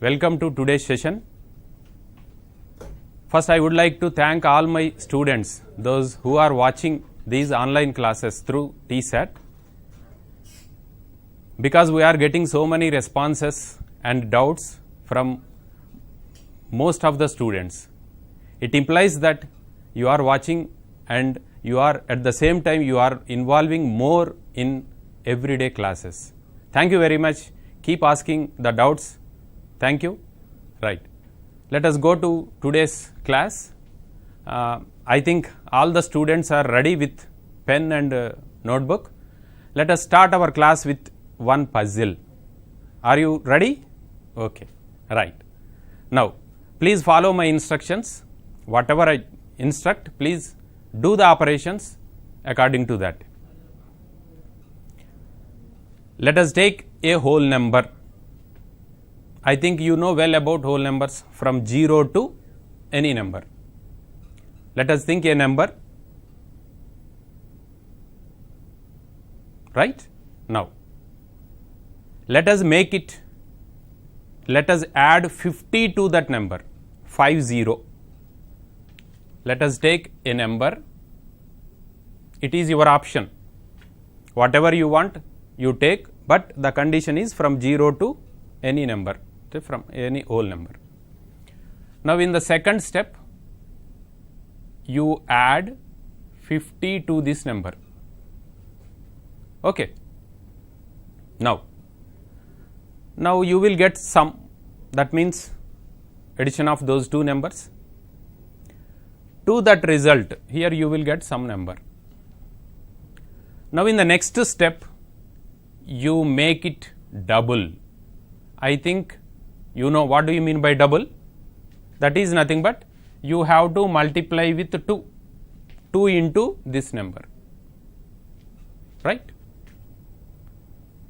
Welcome to today's session. First, I would like to thank all my students, those who are watching these online classes through TSAT, because we are getting so many responses and doubts from most of the students. It implies that you are watching and you are at the same time you are involving more in everyday classes. Thank you very much. Keep asking the doubts. Thank you. Right. Let us go to today's class. I think all the students are ready with pen and notebook. Let us start our class with one puzzle. Are you ready? Okay. Right. Now, please follow my instructions. Whatever I instruct, please do the operations according to that. Let us take a whole number. I think you know well about whole numbers from 0 to any number. Let us think a number. Right? Now, let us make it, let us add 50 to that number, 50. Let us take a number. It is your option. Whatever you want, you take, but the condition is from 0 to any number, from any whole number. Now, in the second step, you add 50 to this number. Okay. Now you will get sum, that means addition of those two numbers. To that result, here you will get some number. Now, in the next step, you make it double. I think you know what do you mean by double. That is nothing but you have to multiply with 2. 2 into this number. Right?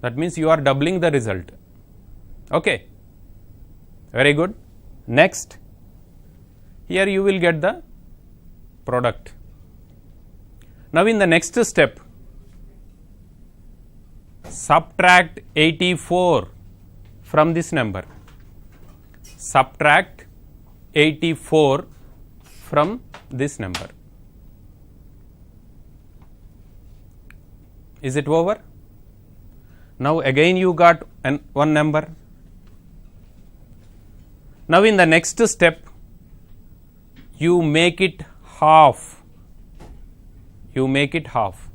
That means you are doubling the result. Okay. Very good. Next, here you will get the product. Now, in the next step, subtract 84 from this number. Subtract 84 from this number. Is it over? Now, again you got one number. Now, in the next step, you make it half. You make it half.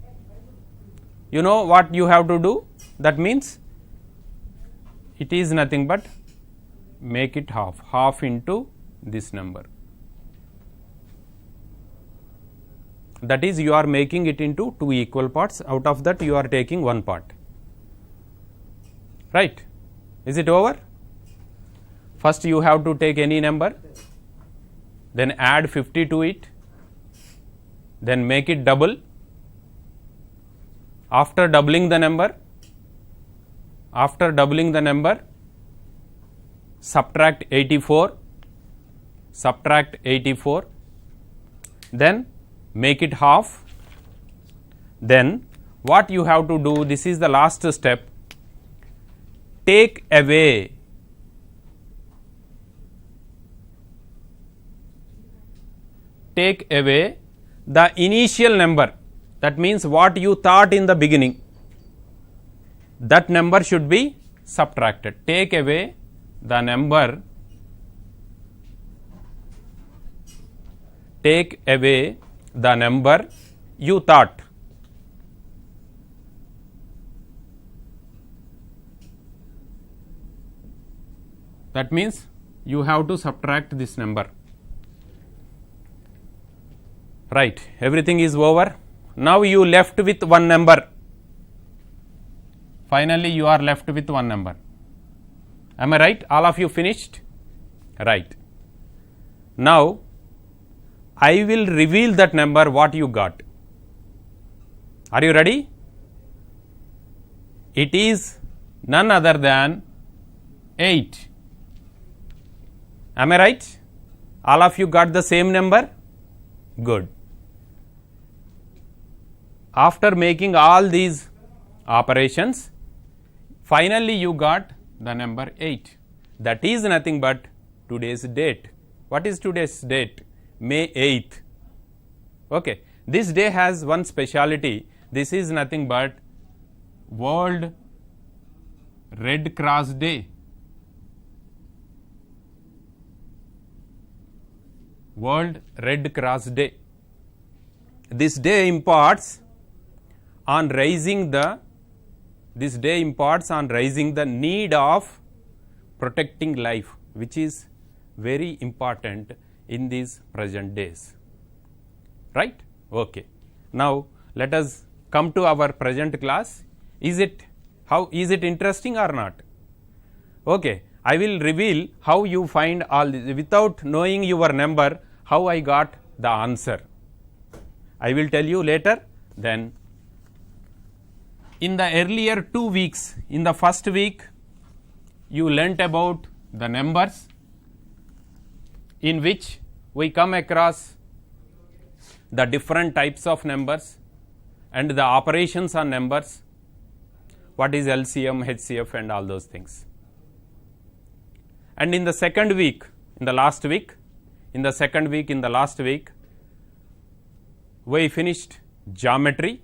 You know what you have to do? That means it is nothing but make it half. Half into this number. That is, you are making it into 2 equal parts. Out of that, you are taking one part. Right? Is it over? First, you have to take any number, then add 50 to it, then make it double. After doubling the number, subtract 84, then make it half. Then what you have to do, this is the last step, take away the initial number. That means what you thought in the beginning, that number should be subtracted. Take away the number, you thought. That means you have to subtract this number. Right, everything is over. Now, you left with one number. Finally, you are left with one number. Am I right? All of you finished? Right. Now, I will reveal that number what you got. Are you ready? It is none other than 8. Am I right? All of you got the same number? Good. After making all these operations, finally you got the number 8. that is nothing but today's date. What is today's date? May 8th. Okay. This day has one speciality. This is nothing but World Red Cross Day. World Red Cross Day. This day imparts on raising the need of protecting life, which is very important in these present days. Right? Okay. Now let us come to our present class. Is it interesting or not? Okay. I will reveal how you find all this without knowing your number, how I got the answer. I will tell you later. Then in the earlier 2 weeks, in the first week you learnt about the numbers, in which we come across the different types of numbers and the operations on numbers, what is LCM, HCF and all those things. And in the second week, in the last week, we finished geometry,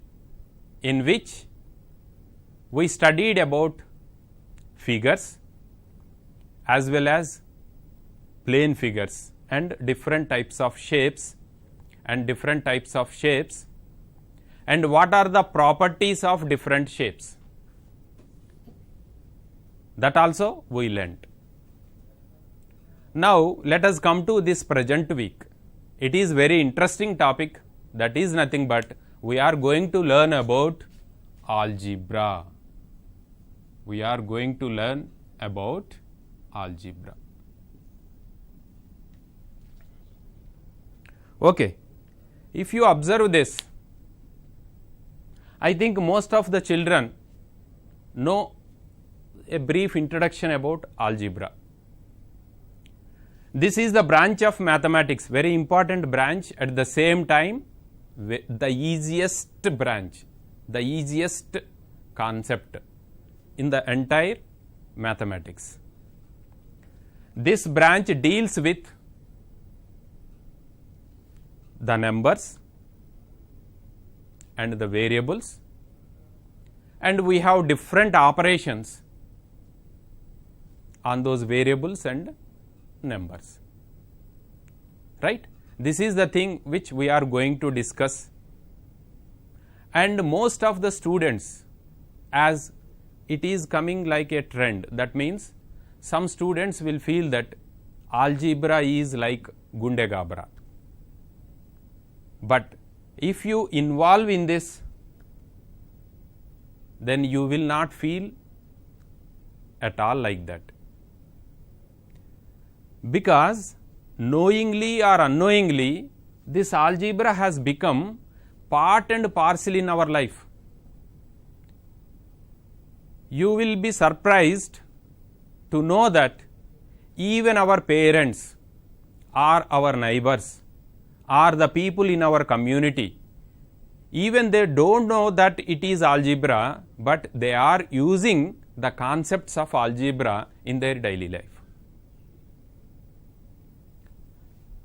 in which we studied about figures as well as plane figures and different types of shapes and what are the properties of different shapes. That also we learnt. Now let us come to this present week. It is very interesting topic. That is nothing but we are going to learn about algebra. Okay. If you observe this, I think most of the children know a brief introduction about algebra. This is the branch of mathematics, very important branch, at the same time the easiest branch, the easiest concept in the entire mathematics. This branch deals with the numbers and the variables, and we have different operations on those variables and numbers. Right? This is the thing which we are going to discuss, and most of the students, as it is coming like a trend, that means some students will feel that algebra is like Gunde Gabra. But if you involve in this, then you will not feel at all like that. Because knowingly or unknowingly, this algebra has become part and parcel in our life. You will be surprised to know that even our parents or our neighbors or the people in our community, even they don't know that it is algebra, but they are using the concepts of algebra in their daily life.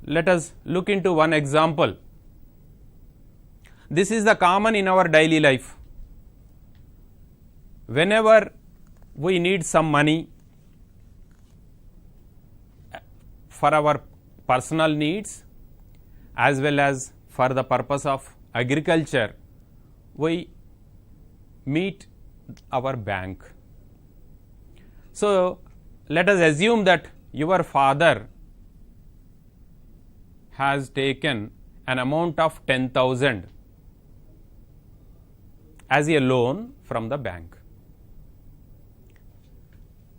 Let us look into one example. This is the common in our daily life. Whenever we need some money for our personal needs as well as for the purpose of agriculture, we meet our bank. So let us assume that your father has taken an amount of 10,000 as a loan from the bank.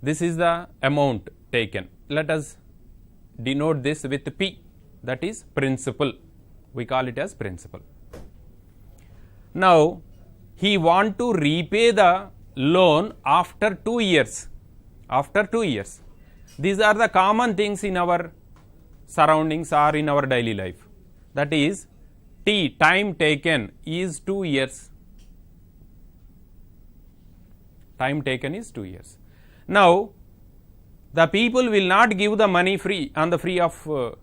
This is the amount taken. Let us denote this with P, that is principal. We call it as principal. Now he want to repay the loan after 2 years. After 2 years. These are the common things in our surroundings or in our daily life. That is, T, time taken, is 2 years. Time taken is 2 years. Now the people will not give the money free on the free of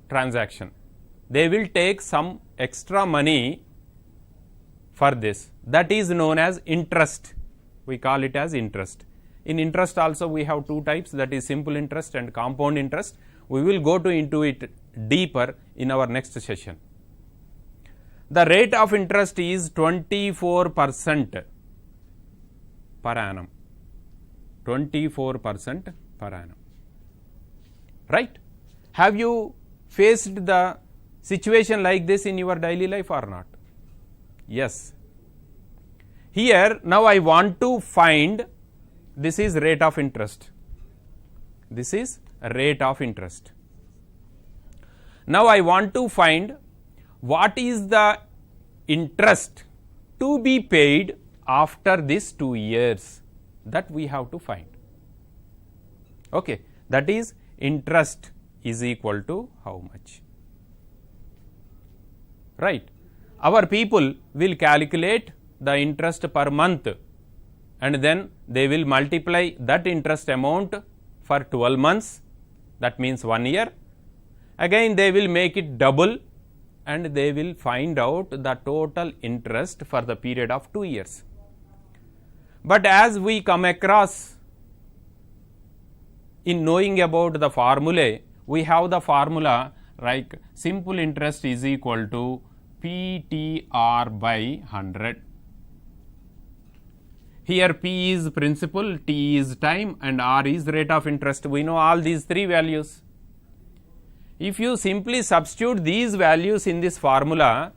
transaction. They will take some extra money for this. That is known as interest. We call it as interest. In interest also we have two types, that is simple interest and compound interest. We will go into it deeper in our next session. The rate of interest is 24% per annum. 24% per annum. Right? Have you faced the situation like this in your daily life or not? Yes. Here now I want to find, this is rate of interest. This is rate of interest. Now I want to find what is the interest to be paid after this 2 years, that we have to find. Okay, that is interest is equal to how much? Right. Our people will calculate the interest per month and then they will multiply that interest amount for 12 months, that means 1 year. Again they will make it double and they will find out the total interest for the period of 2 years. But as we come across in knowing about the formulae, we have the formula like simple interest is equal to PTR by 100. Here P is principal, T is time and R is rate of interest. We know all these three values. If you simply substitute these values in this formula,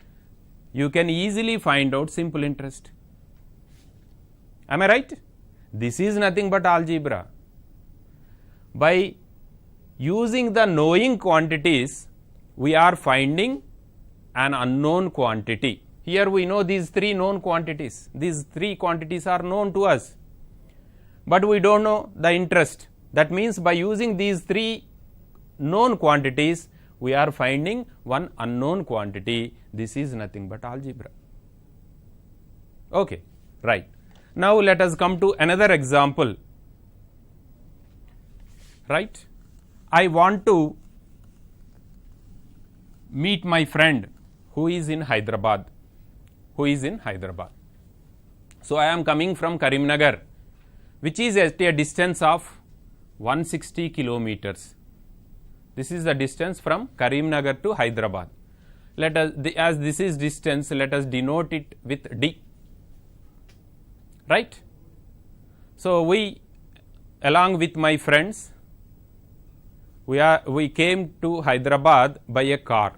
you can easily find out simple interest. Am I right? This is nothing but algebra. By using the knowing quantities, we are finding an unknown quantity. Here we know these three known quantities. These three quantities are known to us, but we don't know the interest. That means by using these three known quantities, we are finding one unknown quantity. This is nothing but algebra. Okay, right. Now let us come to another example. Right? I want to meet my friend who is in Hyderabad. So I am coming from Karimnagar, which is at a distance of 160 kilometers. This is the distance from Karimnagar to Hyderabad. Let us, as this is distance, let us denote it with D. Right? So we, along with my friends, we came to Hyderabad by a car.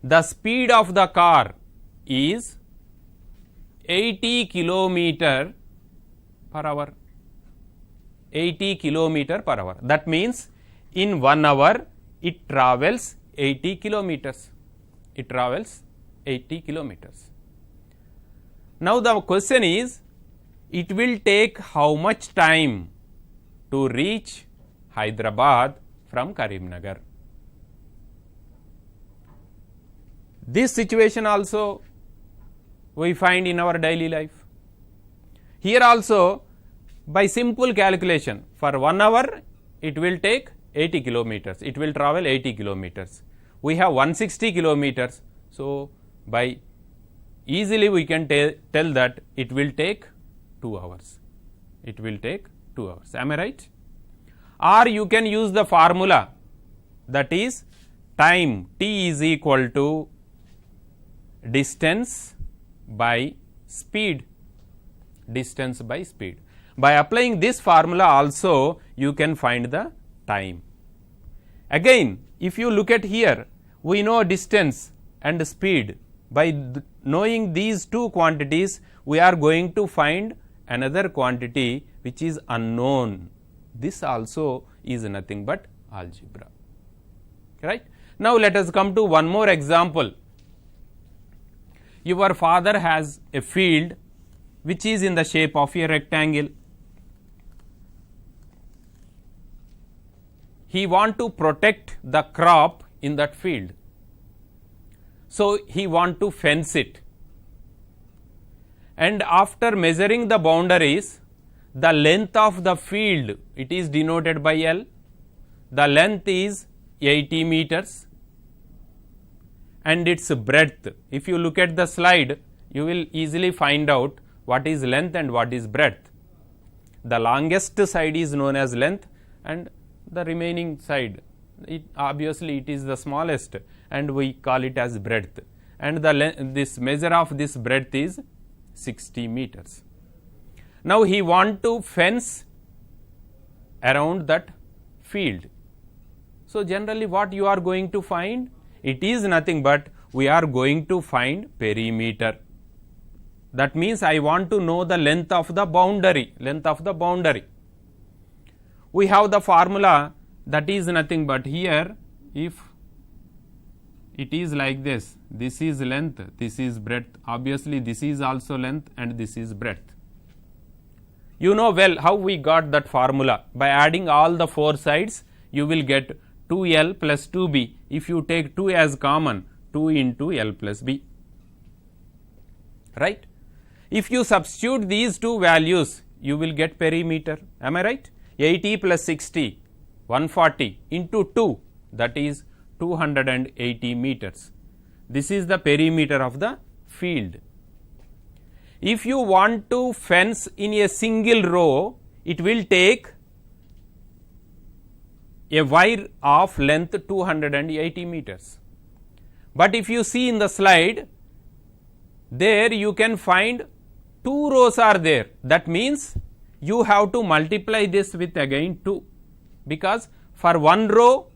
The speed of the car is 80 kilometer per hour. 80 kilometer per hour. That means in 1 hour it travels 80 kilometers. It travels 80 kilometers. Now the question is, it will take how much time to reach Hyderabad from Karimnagar? This situation also we find in our daily life. Here also by simple calculation, for 1 hour it will take 80 kilometers, it will travel 80 kilometers. We have 160 kilometers, so by easily we can tell that it will take 2 hours. It will take 2 hours. Am I right? Or you can use the formula, that is time T is equal to distance by speed. Distance by speed. By applying this formula also you can find the time. Again, if you look at here, we know distance and speed. By knowing these two quantities, we are going to find another quantity which is unknown. This also is nothing but algebra. Right? Now let us come to one more example. Your father has a field which is in the shape of a rectangle. He wants to protect the crop in that field. So he wants to fence it. And after measuring the boundaries, the length of the field, it is denoted by L. The length is 80 meters and its breadth. If you look at the slide, you will easily find out what is length and what is breadth. The longest side is known as length and the remaining side, obviously it is the smallest, and we call it as breadth, and this measure of this breadth is 60 meters. Now he want to fence around that field. So generally what you are going to find? It is nothing but we are going to find perimeter. That means I want to know the length of the boundary, We have the formula, that is nothing but here, if it is like this is length, this is breadth, obviously this is also length and this is breadth. You know well how we got that formula. By adding all the four sides, you will get 2L plus 2B. If you take 2 as common, 2 into L plus B. Right? If you substitute these two values, you will get perimeter. Am I right? 80 plus 60, 140 into 2, that is 280 meters. This is the perimeter of the field. If you want to fence in a single row, it will take a wire of length 280 meters. But if you see in the slide, there you can find 2 rows are there. That means you have to multiply this with again 2, because for one row,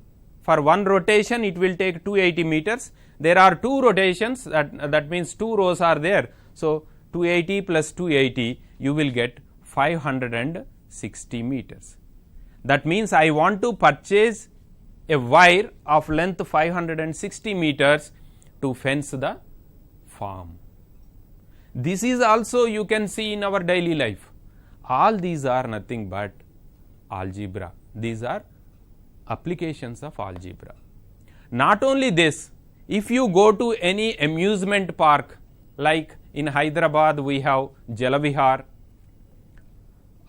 for one rotation it will take 280 meters. There are 2 rotations, that means 2 rows are there. So 280 plus 280, you will get 560 meters. That means I want to purchase a wire of length 560 meters to fence the farm. This is also you can see in our daily life. All these are nothing but algebra. These are applications of algebra. Not only this, if you go to any amusement park, like in Hyderabad we have Jalavihar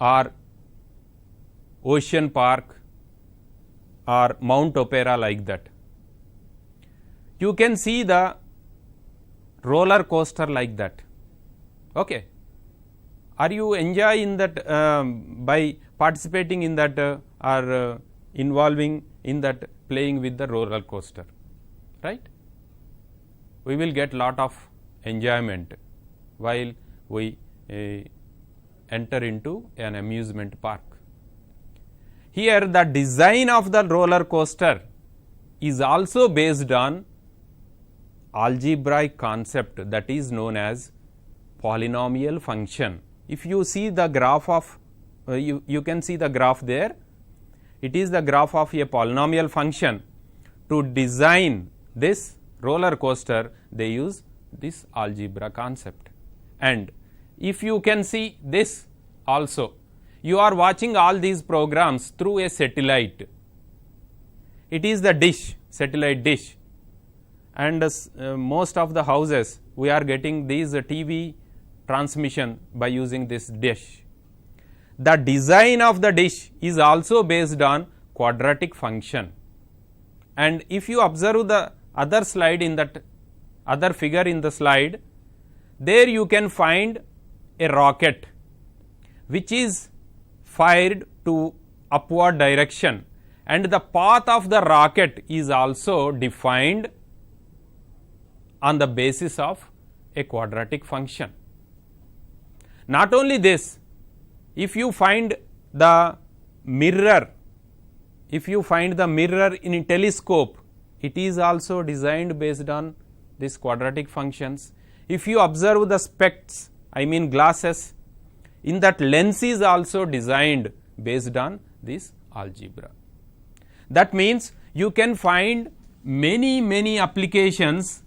or Ocean Park or Mount Opera, like that, you can see the roller coaster like that. Okay. Are you enjoying that by participating in that or involving in that, playing with the roller coaster, right? We will get lot of enjoyment while we enter into an amusement park. Here the design of the roller coaster is also based on algebraic concept, that is known as polynomial function. If you see the graph of, you can see the graph there, it is the graph of a polynomial function. To design this roller coaster, they use this algebra concept. And if you can see this also, you are watching all these programs through a satellite. It is the dish, satellite dish, and most of the houses we are getting these TV transmission by using this dish. The design of the dish is also based on quadratic function. And if you observe the other slide, in that other figure in the slide, there you can find a rocket which is fired to upward direction, and the path of the rocket is also defined on the basis of a quadratic function. Not only this, if you find the mirror, in a telescope, it is also designed based on these quadratic functions. If you observe the specs, I mean glasses, in that lens is also designed based on this algebra. That means you can find many applications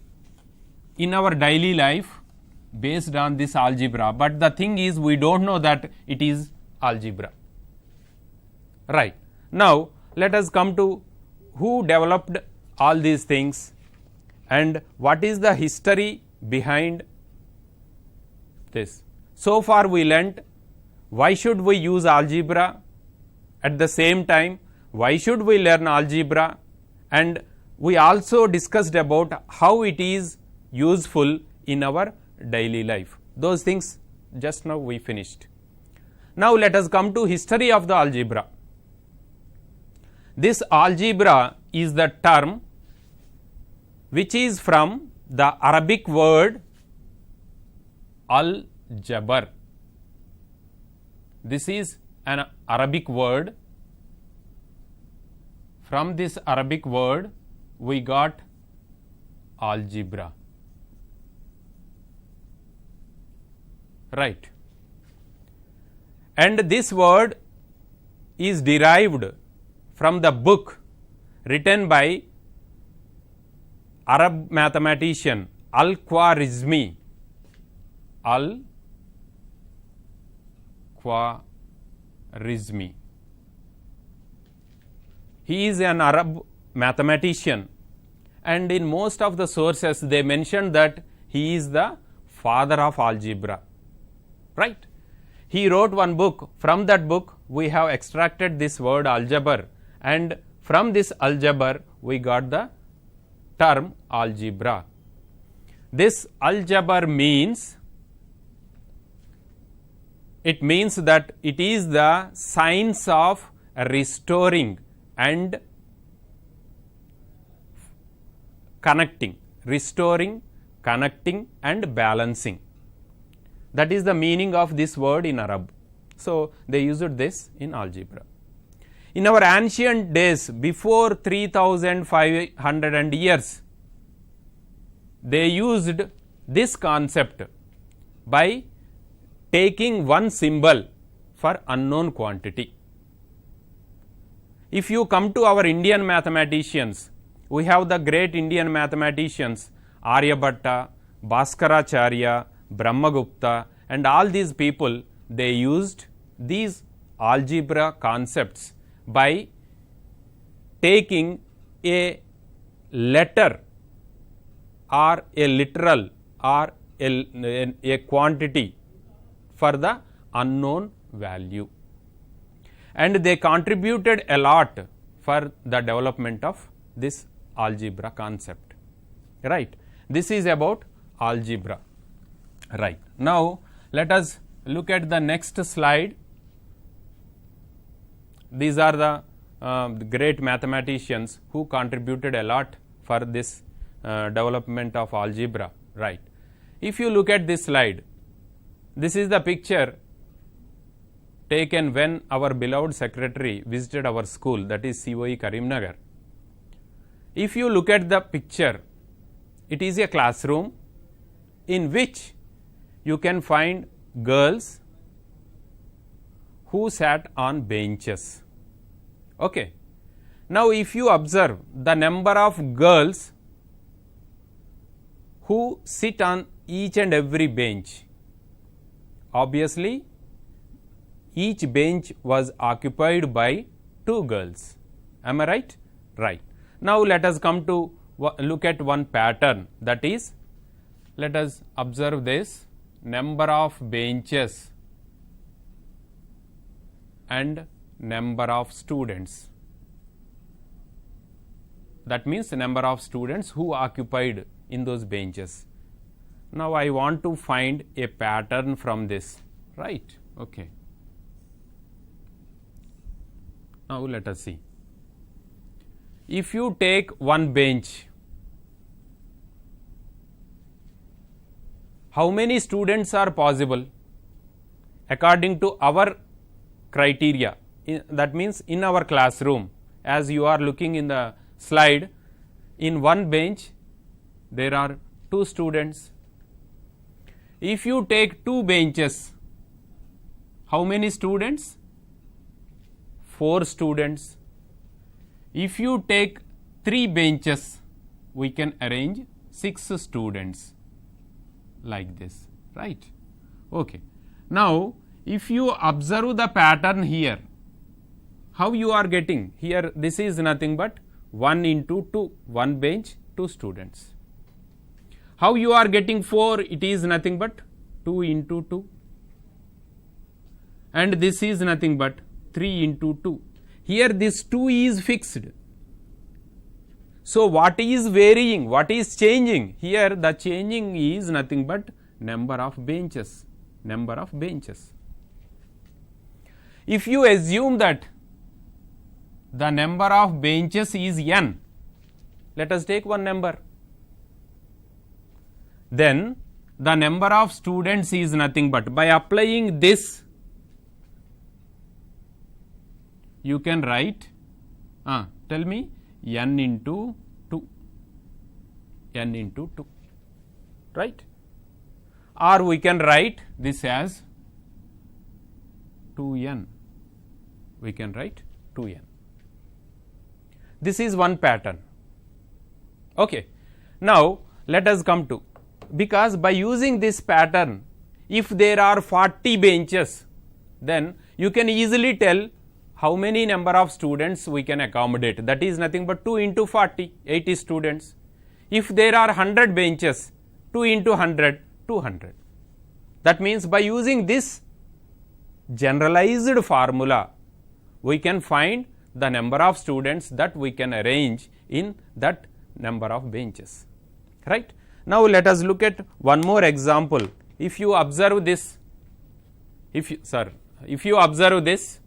in our daily life based on this algebra, but the thing is we don't know that it is algebra. Right. Now let us come to who developed all these things and what is the history behind this. So far we learnt why should we use algebra? At the same time, why should we learn algebra? And we also discussed about how it is useful in our daily life. Those things just now we finished. Now let us come to history of the algebra. This algebra is the term which is from the Arabic word al-jabr. This is an Arabic word. From this Arabic word we got algebra. Right. And this word is derived from the book written by Arab mathematician Al-Khwarizmi. Al-Khwarizmi. He is an Arab mathematician, and in most of the sources they mention that he is the father of algebra. Right? He wrote one book. From that book we have extracted this word algebra, and from this algebra we got the term algebra. This algebra means, it means that it is the science of restoring and connecting, restoring, connecting and balancing. That is the meaning of this word in Arab. So they used this in algebra. In our ancient days, before 3500 years, they used this concept by taking one symbol for unknown quantity. If you come to our Indian mathematicians, we have the great Indian mathematicians Aryabhatta, Bhaskaracharya, Brahmagupta, and all these people, they used these algebra concepts by taking a letter or a literal or a quantity for the unknown value, and they contributed a lot for the development of this algebra concept. Right? This is about algebra. Right. Now let us look at the next slide. These are the great mathematicians who contributed a lot for this development of algebra. Right. If you look at this slide, this is the picture taken when our beloved secretary visited our school, that is COE Karimnagar. If you look at the picture, it is a classroom in which you can find girls who sat on benches. Okay. Now if you observe the number of girls who sit on each and every bench, obviously each bench was occupied by 2 girls. Am I right? Right. Now let us come to look at one pattern, that is, let us observe this number of benches and number of students. That means the number of students who occupied in those benches. Now I want to find a pattern from this. Right? Okay. Now let us see. If you take one bench, how many students are possible according to our criteria? That means in our classroom, as you are looking in the slide, in one bench there are 2 students. If you take 2 benches, how many students? 4 students. If you take 3 benches, we can arrange 6 students like this. Right? Okay. Now if you observe the pattern here, how you are getting? Here this is nothing but 1 into 2, 1 bench, 2 students. How you are getting 4? It is nothing but 2 into 2. and this is nothing but 3 into 2. Here this 2 is fixed. So, what is varying, what is changing? Here the changing is nothing but number of benches, number of benches. If you assume that the number of benches is n, let us take one number, then the number of students is nothing but, by applying this you can write, tell me, n into 2, n into 2, right? Or we can write this as 2n, we can write 2n. This is one pattern. Okay. Now, let us come to, because by using this pattern, if there are 40 benches, then you can easily tell how many number of students we can accommodate, that is nothing but 2 into 40, 80 students. If there are 100 benches, 2 into 100, 200. That means by using this generalized formula, we can find the number of students that we can arrange in that number of benches, right. Now, let us look at one more example. If you observe this, if you observe this,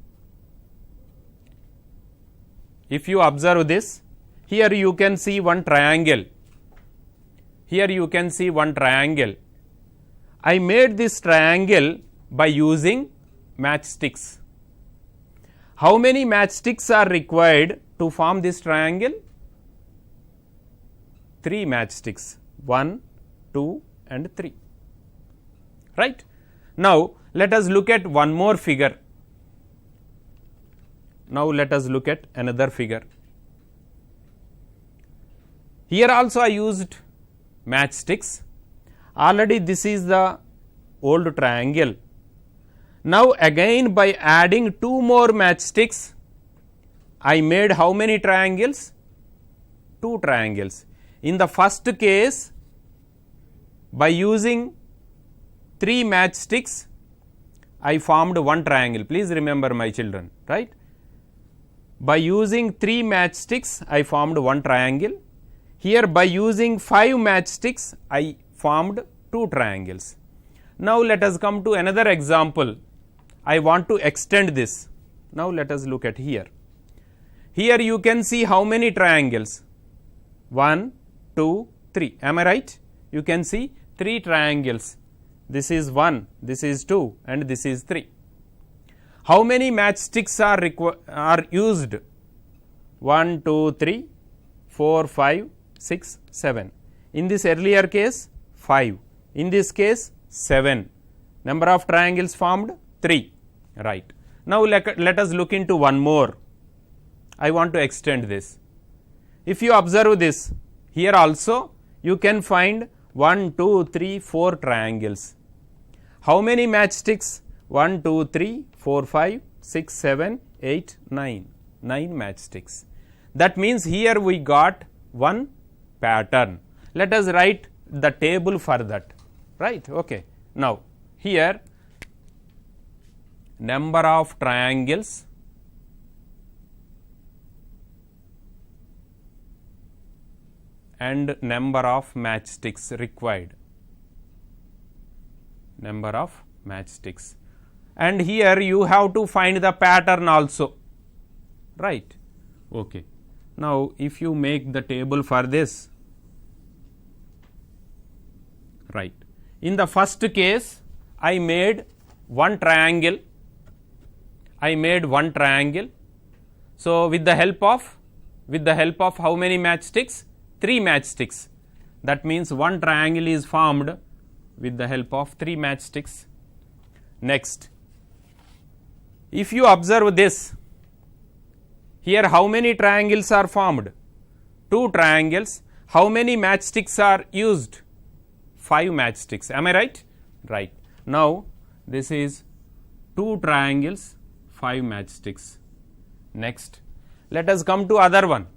here you can see one triangle, here you can see one triangle. I made this triangle by using matchsticks. How many matchsticks are required to form this triangle? 3 matchsticks, 1, 2 and 3, right. Now, let us look at one more figure. Now, let us look at another figure. Here also I used matchsticks. Already this is the old triangle. Now, again by adding 2 more matchsticks, I made how many triangles? 2 triangles. In the first case, by using 3 matchsticks, I formed one triangle. Please remember, my children, right. By using 3 matchsticks, I formed one triangle. Here by using 5 matchsticks, I formed 2 triangles. Now, let us come to another example. I want to extend this. Now, let us look at here. Here you can see how many triangles? 1, 2, 3. Am I right? You can see 3 triangles. This is 1, this is 2 and this is 3. How many matchsticks are used? 1, 2, 3, 4, 5, 6, 7. In this earlier case, 5. In this case, 7. Number of triangles formed? 3. Right. Now, let us look into one more. I want to extend this. If you observe this, here also you can find 1, 2, 3, 4 triangles. How many matchsticks? 1, 2, 3, 4, 5, 6, 7, 8, 9. 9 matchsticks. That means here we got one pattern. Let us write the table for that, right. Okay. Now, here number of triangles and number of matchsticks required, number of matchsticks, and here you have to find the pattern also, right. Okay. Now, if you make the table for this, right, in the first case I made one triangle, so with the help of how many matchsticks? 3 matchsticks. That means one triangle is formed with the help of 3 matchsticks. Next, if you observe this, here how many triangles are formed? 2 triangles. How many matchsticks are used? 5 matchsticks. Am I right? Right. Now, this is 2 triangles, 5 matchsticks. Next, let us come to other one.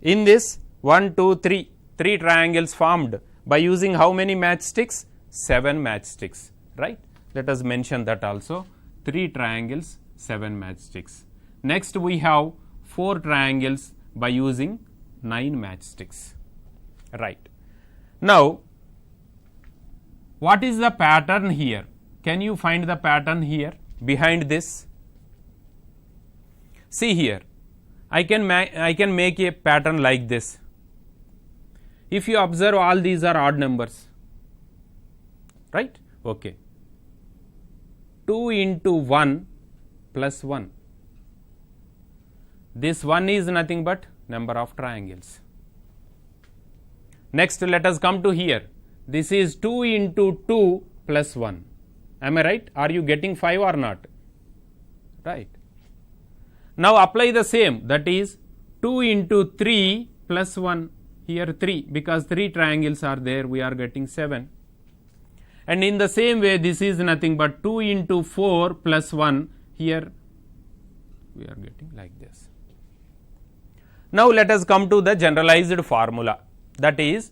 In this 1, 2, 3, 3 triangles formed by using how many matchsticks? 7 matchsticks, right. Let us mention that also, 3 triangles, 7 matchsticks. Next we have 4 triangles by using 9 matchsticks. Right. Now, what is the pattern here? Can you find the pattern here behind this? See here, I can make a pattern like this. If you observe, all these are odd numbers, right? Okay. 2 into 1 plus 1. This 1 is nothing but number of triangles. Next, let us come to here. This is 2 into 2 plus 1. Am I right? Are you getting 5 or not? Right. Now apply the same, that is 2 into 3 plus 1, here 3, because 3 triangles are there, we are getting 7. And in the same way, this is nothing but 2 into 4 plus 1, here we are getting like this. Now let us come to the generalized formula, that is,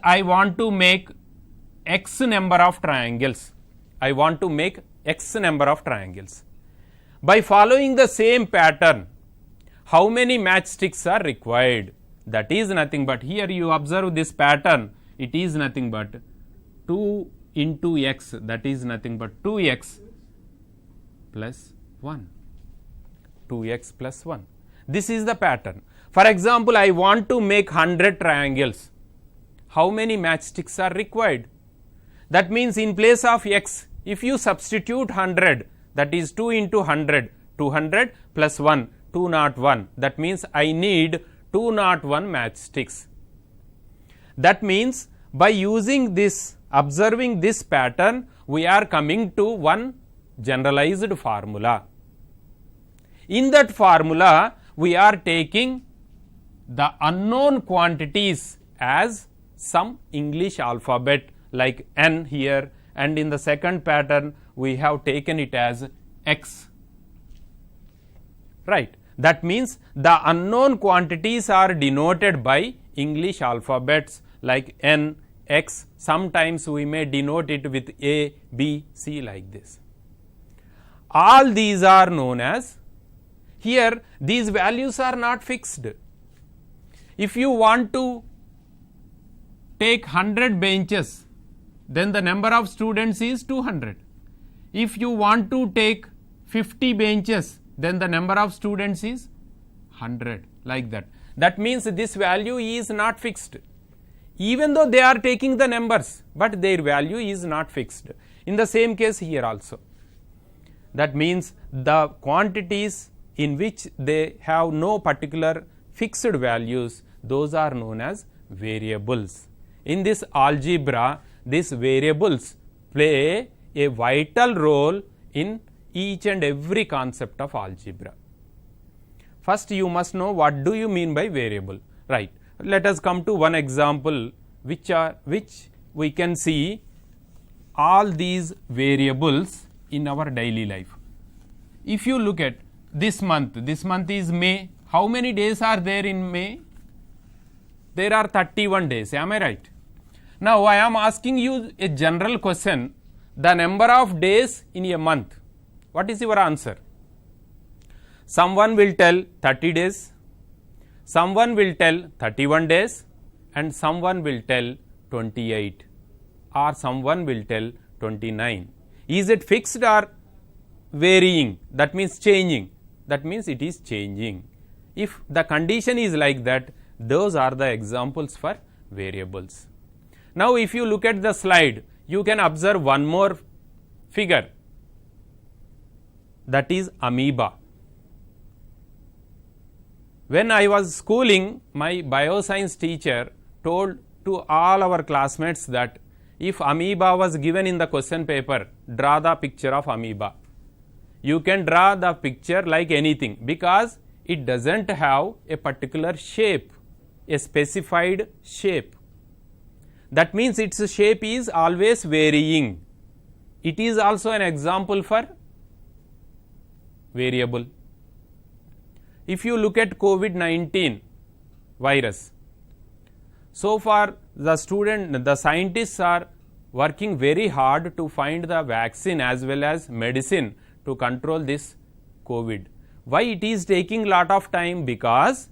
I want to make x number of triangles. I want to make x number of triangles. By following the same pattern, how many matchsticks are required? That is nothing but, here you observe this pattern, it is nothing but 2 into x, that is nothing but 2x plus 1. 2x plus 1. This is the pattern. For example, I want to make 100 triangles. How many matchsticks are required? That means in place of x, if you substitute 100, that is 2 into 100, 200 plus 1, 201. That means I need 201 matchsticks. That means by using this, observing this pattern, we are coming to one generalized formula. In that formula, we are taking the unknown quantities as some English alphabet like N here, and in the second pattern we have taken it as X. Right. That means the unknown quantities are denoted by English alphabets like N, X. Sometimes we may denote it with A, B, C like this. All these are known as, here these values are not fixed. If you want to take 100 benches, then the number of students is 200. If you want to take 50 benches, then the number of students is 100, like that. That means this value is not fixed. Even though they are taking the numbers, but their value is not fixed. In the same case here also. That means the quantities in which they have no particular fixed values, those are known as variables. In this algebra, these variables play a vital role in each and every concept of algebra. First, you must know what do you mean by variable, right? Let us come to one example which we can see all these variables in our daily life. If you look at this month is May. How many days are there in May? There are 31 days, am I right? Now I am asking you a general question, the number of days in a month. What is your answer? Someone will tell 30 days, someone will tell 31 days, and someone will tell 28, or someone will tell 29. Is it fixed or varying? That means changing. That means it is changing. If the condition is like that, those are the examples for variables. Now if you look at the slide, you can observe one more figure, that is amoeba. When I was schooling, my bioscience teacher told to all our classmates that if amoeba was given in the question paper, draw the picture of amoeba. You can draw the picture like anything because it doesn't have a particular shape, a specified shape. That means its shape is always varying. It is also an example for variable. If you look at COVID-19 virus, so far the scientists are working very hard to find the vaccine as well as medicine to control this COVID. Why it is taking lot of time? Because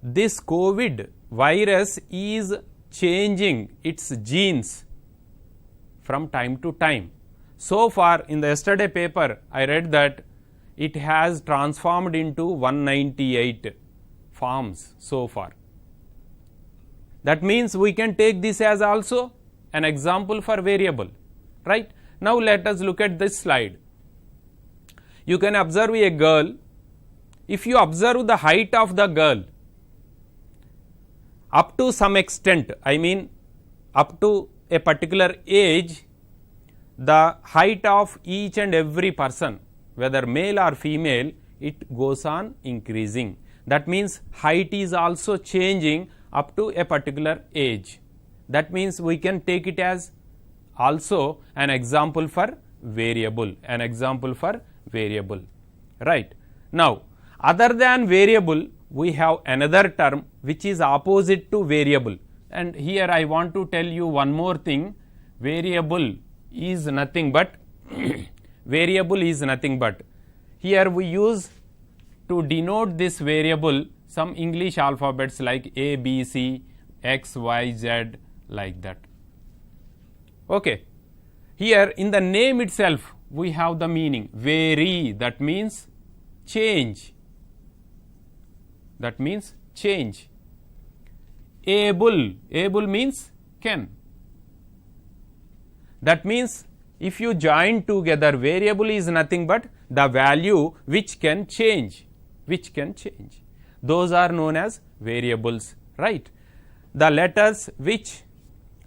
this COVID virus is changing its genes from time to time. So far in the yesterday paper, I read that it has transformed into 198 forms so far. That means we can take this as also an example for variable, right? Now let us look at this slide. You can observe a girl. If you observe the height of the girl, up to some extent, I mean up to a particular age, the height of each and every person, whether male or female, it goes on increasing. That means height is also changing up to a particular age. That means we can take it as also an example for variable, right? Now, other than variable, we have another term which is opposite to variable, and here I want to tell you one more thing. Variable is nothing but here we use to denote this variable some English alphabets like A, B, C, X, Y, Z, like that. Okay. Here in the name itself we have the meaning vary, that means change. Able means can. That means if you join together, variable is nothing but the value which can change. Those are known as variables, right? The letters which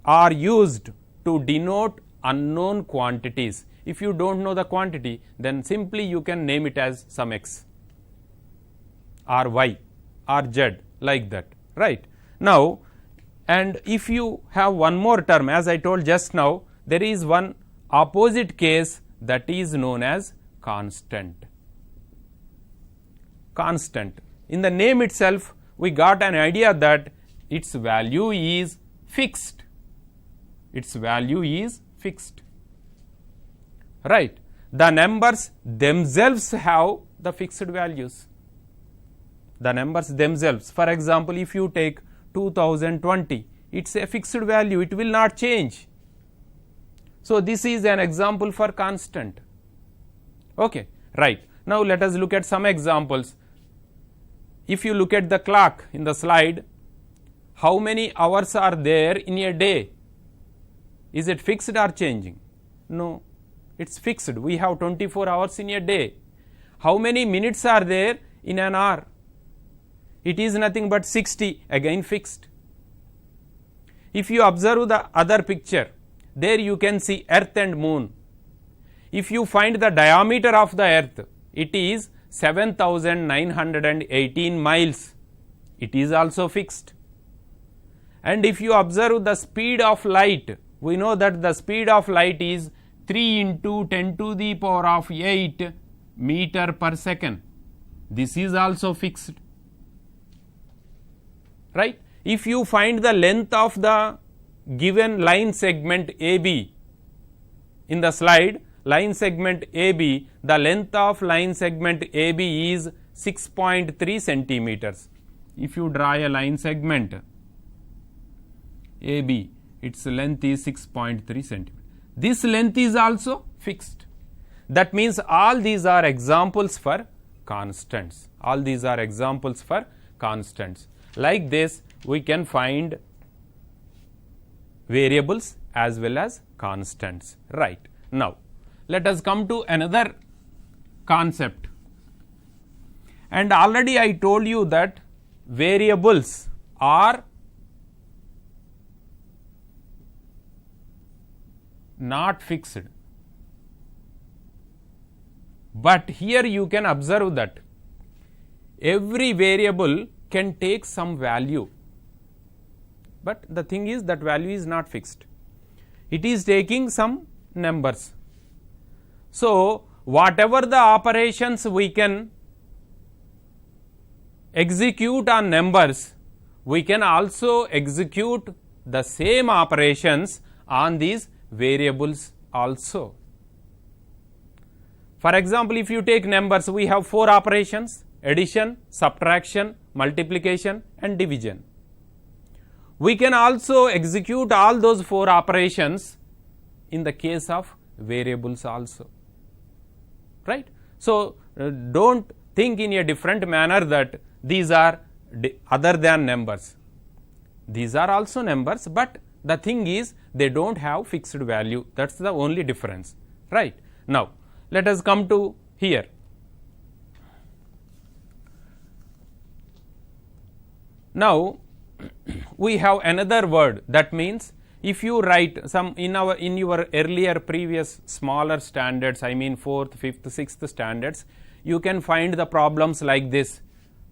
are used to denote unknown quantities. If you don't know the quantity, then simply you can name it as some X or Y or Z, like that, right? Now, and if you have one more term, as I told just now, there is one opposite case that is known as constant. In the name itself, we got an idea that its value is fixed. Right? The numbers themselves have the fixed values. For example, if you take 2020, it's a fixed value, it will not change. So this is an example for constant. Okay, right. Now let us look at some examples. If you look at the clock in the slide, how many hours are there in a day? Is it fixed or changing? No, it's fixed. We have 24 hours in a day. How many minutes are there in an hour? It is nothing but 60, again fixed. If you observe the other picture, there you can see earth and moon. If you find the diameter of the earth, it is 7,918 miles. It is also fixed. And if you observe the speed of light, we know that the speed of light is 3 into 10 to the power of 8 meter per second. This is also fixed. Right? If you find the length of the given line segment AB in the slide, line segment AB, the length of line segment AB is 6.3 centimeters. If you draw a line segment AB, its length is 6.3 centimeters. This length is also fixed. That means all these are examples for constants. Like this, we can find variables as well as constants. Right. Now, let us come to another concept. And already I told you that variables are not fixed. But here you can observe that every variable can take some value. But the thing is that value is not fixed. It is taking some numbers. So, whatever the operations we can execute on numbers, we can also execute the same operations on these variables also. For example, if you take numbers, we have 4 operations: addition, subtraction, multiplication and division. We can also execute all those 4 operations in the case of variables also, right. So, don't think in a different manner that these are other than numbers. These are also numbers, but the thing is they do not have fixed value. That is the only difference, right. Now, let us come to here. Now, we have another word, that means if you write some in your earlier previous smaller standards, I mean 4th, 5th, 6th standards, you can find the problems like this: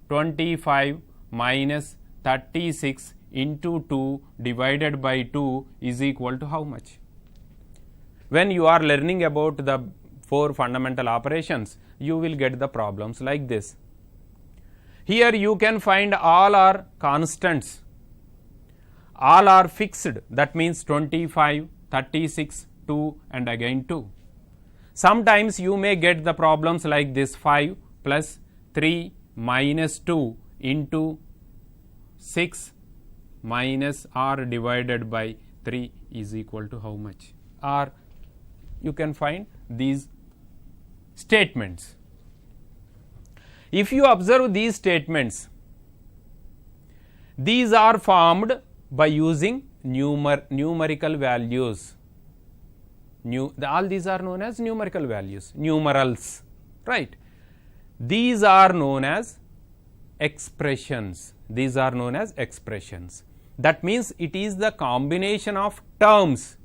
25 minus 36 into 2 divided by 2 is equal to how much? When you are learning about the 4 fundamental operations, you will get the problems like this. Here you can find all are constants, all are fixed, that means 25, 36, 2 and again 2. Sometimes you may get the problems like this: 5 plus 3 minus 2 into 6 minus r divided by 3 is equal to how much? Or you can find these statements. If you observe these statements, these are formed by using numerical values. All these are known as numerical values, numerals, right. These are known as expressions. These are known as expressions. That means it is the combination of terms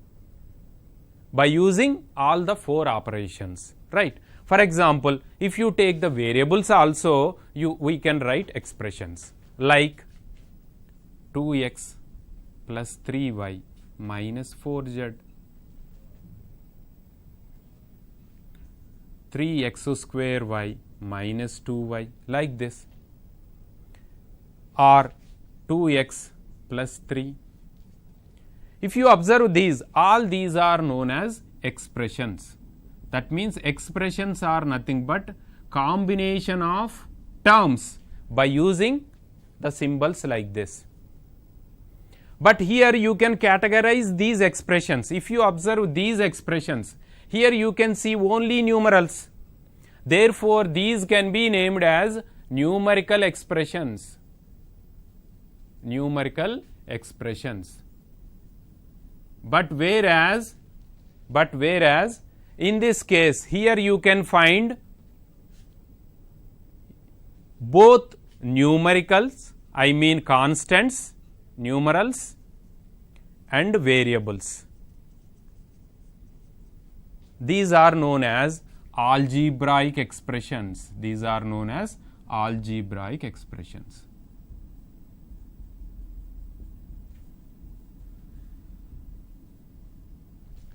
by using all the 4 operations, right. For example, if you take the variables also, we can write expressions like 2x plus 3y minus 4z, 3x square y minus 2y, like this, or 2x plus 3. If you observe these, all these are known as expressions. That means expressions are nothing but combination of terms by using the symbols like this. But here you can categorize these expressions. If you observe these expressions, here you can see only numerals. Therefore, these can be named as numerical expressions. Numerical expressions. But whereas in this case, here you can find both numericals, I mean constants, numerals and variables. These are known as algebraic expressions. These are known as algebraic expressions.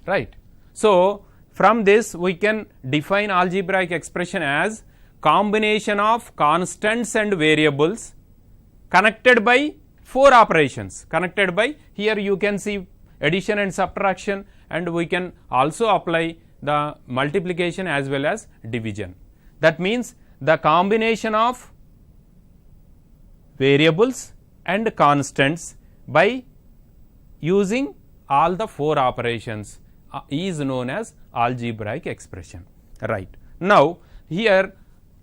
Right. So, from this we can define algebraic expression as combination of constants and variables connected by 4 operations. Connected by, here you can see addition and subtraction, and we can also apply the multiplication as well as division. That means the combination of variables and constants by using all the 4 operations is known as algebraic expression, right. Now, here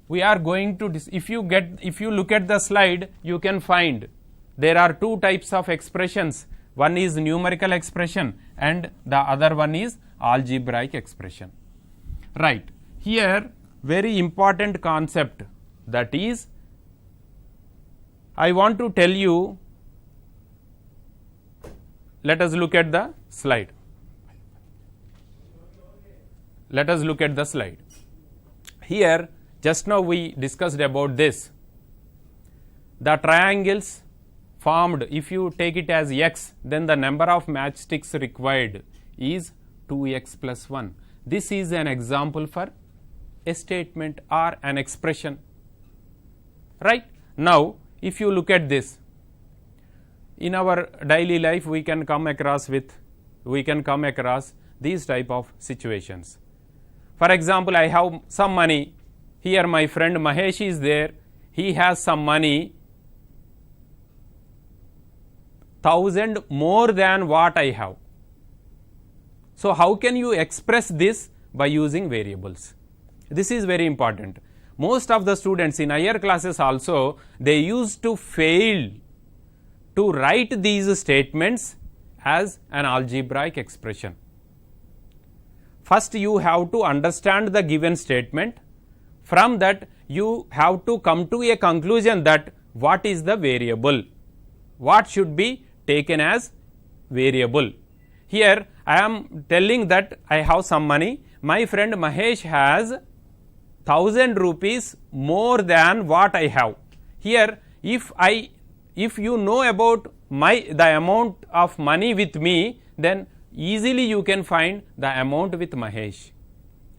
we are going to if you look at the slide, you can find there are 2 types of expressions. One is numerical expression and the other one is algebraic expression, right. Here very important concept, that is, I want to tell you, let us look at the slide. Let us look at the slide. Here just now we discussed about this. The triangles formed, if you take it as x, then the number of matchsticks required is 2x plus 1. This is an example for a statement or an expression, right. Now, if you look at this, in our daily life we can come across these type of situations. For example, I have some money. Here my friend Mahesh is there. He has some money, 1000 more than what I have. So, how can you express this? By using variables. This is very important. Most of the students in higher classes also, they used to fail to write these statements as an algebraic expression. First, you have to understand the given statement. From that, you have to come to a conclusion that what is the variable, what should be taken as variable. Here, I am telling that I have some money. My friend Mahesh has 1000 rupees more than what I have. Here, if you know about the amount of money with me, then easily you can find the amount with Mahesh.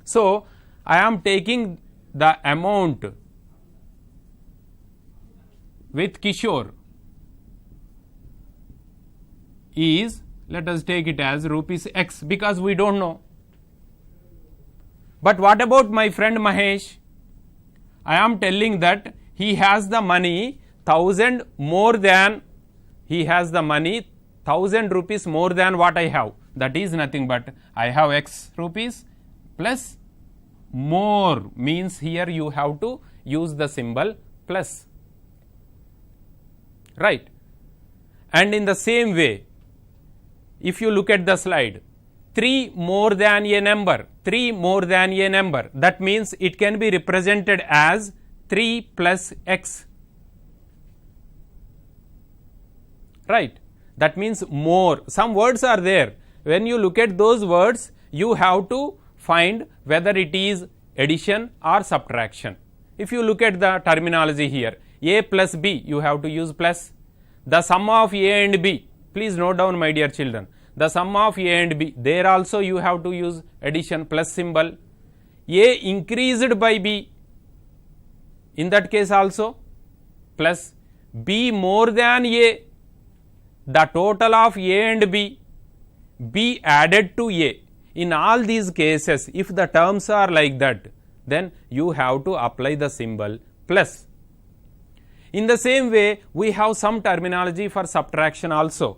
So, I am taking the amount with Kishore is, let us take it as rupees X, because we don't know. But what about my friend Mahesh? I am telling that he has the money 1000 more than, he has the money 1000 rupees more than what I have. That is nothing but I have X rupees plus more, means here you have to use the symbol plus, right. And in the same way, if you look at the slide, 3 more than a number, 3 more than a number, that means it can be represented as 3 plus X, right. That means more. Some words are there. When you look at those words, you have to find whether it is addition or subtraction. If you look at the terminology here, A plus B, you have to use plus. The sum of A and B, please note down my dear children, the sum of A and B, there also you have to use addition plus symbol. A increased by B, in that case also plus. B more than A, the total of A and B, B added to A. In all these cases, if the terms are like that, then you have to apply the symbol plus. In the same way, we have some terminology for subtraction also.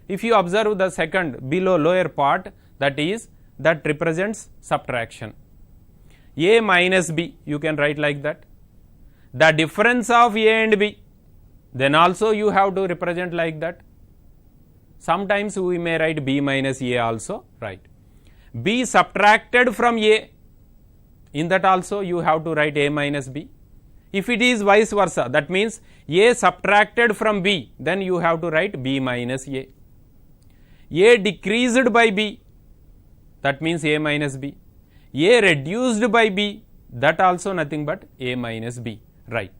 If you observe the second below lower part, that represents subtraction. A minus B, you can write like that. The difference of A and B, then also you have to represent like that. Sometimes we may write B minus A also, right. B subtracted from A, in that also you have to write A minus B. If it is vice versa, that means A subtracted from B, then you have to write B minus A. A decreased by B, that means A minus B. A reduced by B, that also nothing but A minus B, right.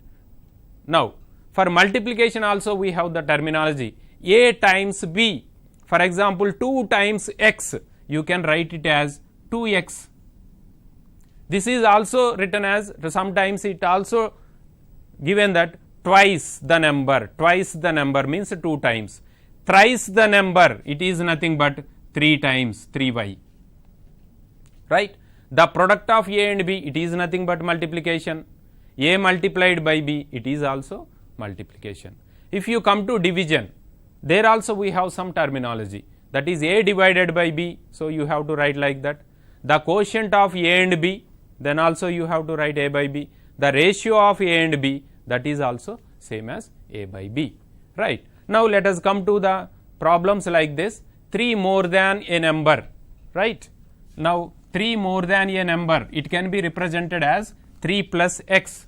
Now, for multiplication also we have the terminology A times B. For example, 2 times X, you can write it as 2X. This is also written as, sometimes it also given that twice the number means 2 times. Thrice the number, it is nothing but 3 times 3y, right. The product of A and B, it is nothing but multiplication. A multiplied by B, it is also multiplication. If you come to division, there also we have some terminology, that is A divided by B, so you have to write like that. The quotient of A and B, then also you have to write A by B. The ratio of A and B, that is also same as A by B, right. Now, let us come to the problems like this. 3 more than a number, right. Now, 3 more than a number, it can be represented as 3 plus X.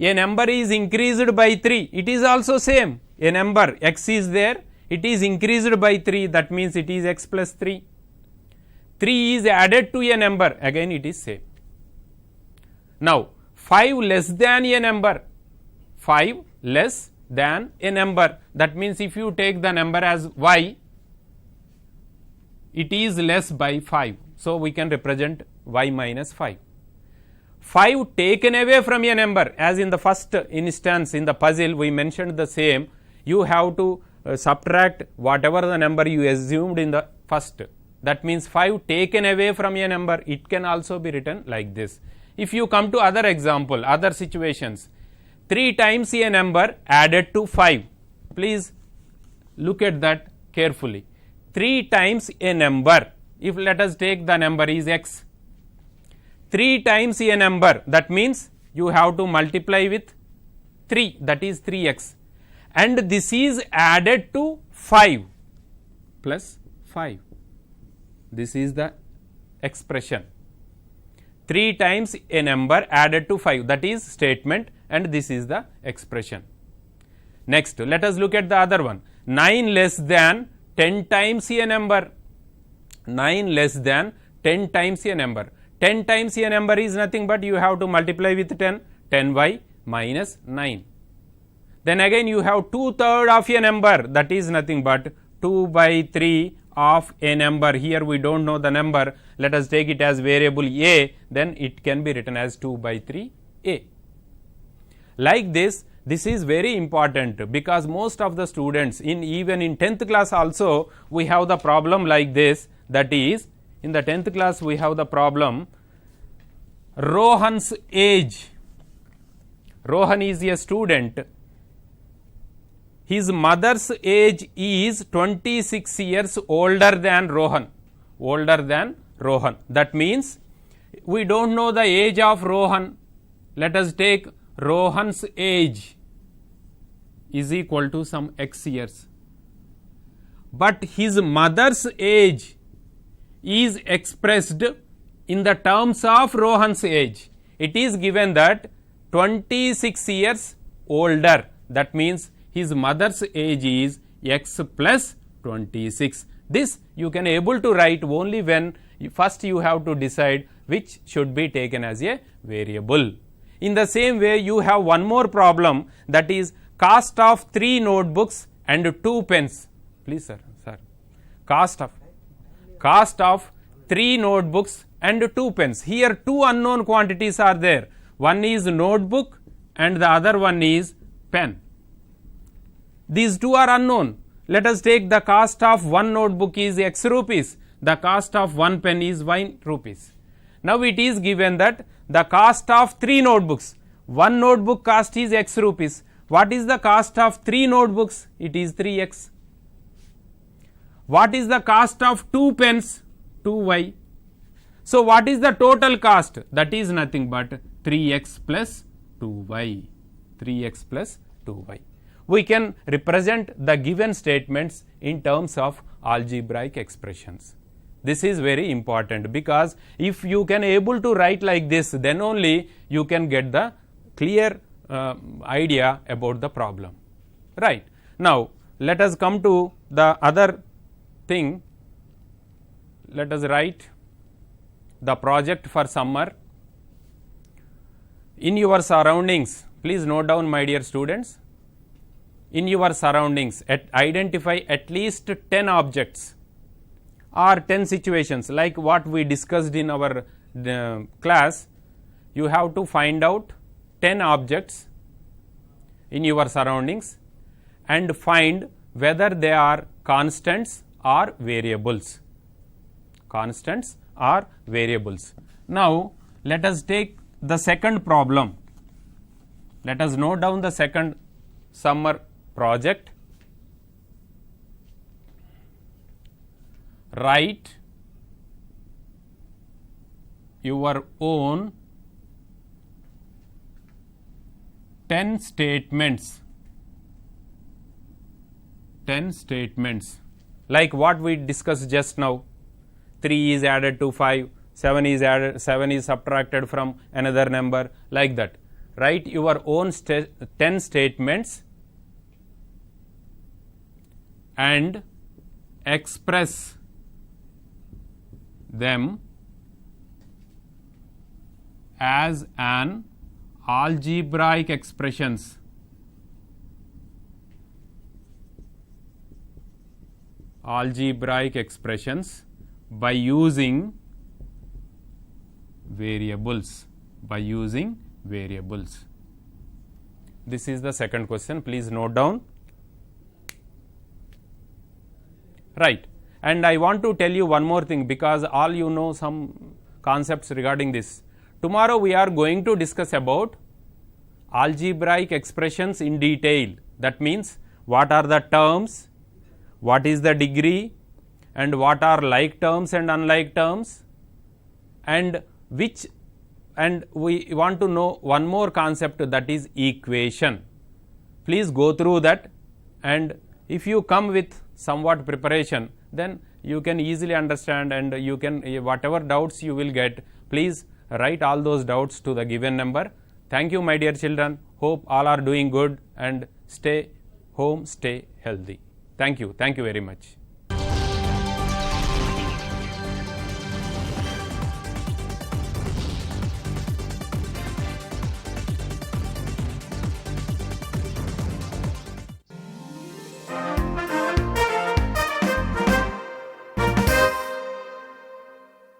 A number is increased by 3, it is also same. A number X is there, it is increased by 3, that means it is X plus 3. 3 is added to a number, again it is same. Now, 5 less than a number, 5 less than a number, that means if you take the number as y, it is less by 5. So, we can represent y minus 5. 5 taken away from a number, as in the first instance in the puzzle we mentioned the same, you have to subtract whatever the number you assumed in the first, that means 5 taken away from a number, it can also be written like this. If you come to other example, other situations, 3 times a number added to 5, please look at that carefully. 3 times a number, if let us take the number is x, 3 times a number, that means you have to multiply with 3, that is 3x, and this is added to 5 plus 5. This is the expression. 3 times a number added to 5, that is statement, and this is the expression. Next, let us look at the other one. 9 less than 10 times a number. 9 less than 10 times a number. 10 times a number is nothing but you have to multiply with 10, 10y minus 9. Then again you have 2/3 of a number, that is nothing but 2/3 of a number. Here we do not know the number, let us take it as variable a, then it can be written as 2/3 a. Like this, this is very important because most of the students even in 10th class also we have the problem like this, that is in the 10th class we have the problem Rohan's age. Rohan is a student, his mother's age is 26 years older than Rohan, that means we do not know the age of Rohan. Let us take Rohan's age is equal to some x years, but his mother's age is expressed in the terms of Rohan's age. It is given that 26 years older, that means his mother's age is x plus 26. This you can able to write only when first you have to decide which should be taken as a variable. In the same way, you have one more problem, that is cost of 3 notebooks and 2 pens. Please sir, cost of 3 notebooks and 2 pens. Here 2 unknown quantities are there. One is notebook and the other one is pen. These 2 are unknown. Let us take the cost of 1 notebook is x rupees, the cost of 1 pen is y rupees. Now it is given that the cost of 3 notebooks, 1 notebook cost is x rupees. What is the cost of 3 notebooks? It is 3x. What is the cost of 2 pens? 2y. So what is the total cost? That is nothing but 3x plus 2y. 3x plus 2y. We can represent the given statements in terms of algebraic expressions. This is very important because if you can able to write like this, then only you can get the clear idea about the problem. Right. Now, let us come to the other thing. Let us write the project for summer. In your surroundings, please note down my dear students, in your surroundings identify at least 10 objects or 10 situations like what we discussed in our class. You have to find out 10 objects in your surroundings and find whether they are constants or variables. Constants or variables. Now, let us take the second problem. Let us note down the second summer project. Write your own 10 statements. 10 statements like what we discussed just now. 3 is added to 5, 7 is added, 7 is subtracted from another number, like that. Write your own 10 statements and express them as an algebraic expressions. Algebraic expressions by using variables. By using variables. This is the second question. Please note down. Right. And I want to tell you one more thing, because all you know some concepts regarding this. Tomorrow we are going to discuss about algebraic expressions in detail. That means what are the terms, what is the degree, and what are like terms and unlike terms, and we want to know one more concept, that is equation. Please go through that, and if you come with somewhat preparation, then you can easily understand, and you can, whatever doubts you will get, please write all those doubts to the given number. Thank you, my dear children. Hope all are doing good, and stay home, stay healthy. Thank you very much.